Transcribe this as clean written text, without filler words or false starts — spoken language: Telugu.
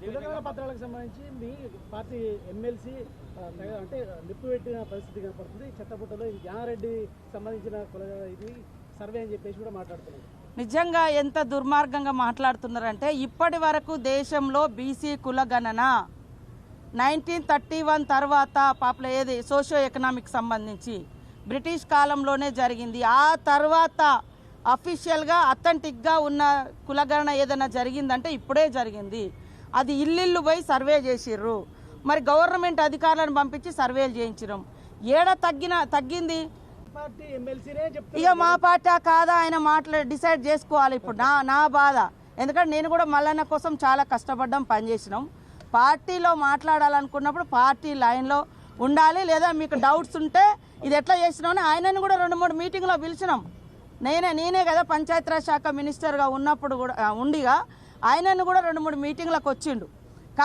కులగణన పత్రాలకు సంబంధించి మీ పార్టీ ఎమ్మెల్సీ అంటే నిప్పు పెట్టిన పరిస్థితి కనపడుతుంది. చెత్తపుట్టలో జానారెడ్డి సంబంధించిన ఇది సర్వే అని చెప్పేసి కూడా మాట్లాడుతున్నారు. నిజంగా ఎంత దుర్మార్గంగా మాట్లాడుతున్నారంటే ఇప్పటి వరకు దేశంలో బీసీ కులగణన 1931 తర్వాత పాపల ఏది సోషియో ఎకనామిక్ సంబంధించి బ్రిటిష్ కాలంలోనే జరిగింది. ఆ తర్వాత అఫీషియల్గా అథెంటిక్గా ఉన్న కులగణన ఏదైనా జరిగిందంటే ఇప్పుడే జరిగింది. అది ఇల్లు పోయి సర్వే చేసిర్రు. మరి గవర్నమెంట్ అధికారులను పంపించి సర్వేలు చేయించడం ఏడ తగ్గింది. ఇక మా పార్టీ కాదా ఆయన డిసైడ్ చేసుకోవాలి. ఇప్పుడు నా బాధ, ఎందుకంటే నేను కూడా మల్లన్న కోసం చాలా కష్టపడ్డాం, పనిచేసినాం. పార్టీలో మాట్లాడాలనుకున్నప్పుడు పార్టీ లైన్లో ఉండాలి. లేదా మీకు డౌట్స్ ఉంటే ఇది ఎట్లా చేసినామని ఆయనను కూడా 2-3 మీటింగ్లో పిలిచినాం. నేనే కదా పంచాయతీరాజ్ శాఖ మినిస్టర్గా ఉన్నప్పుడు కూడా ఉండిగా ఆయనను కూడా 2-3 మీటింగ్లకు వచ్చిండు.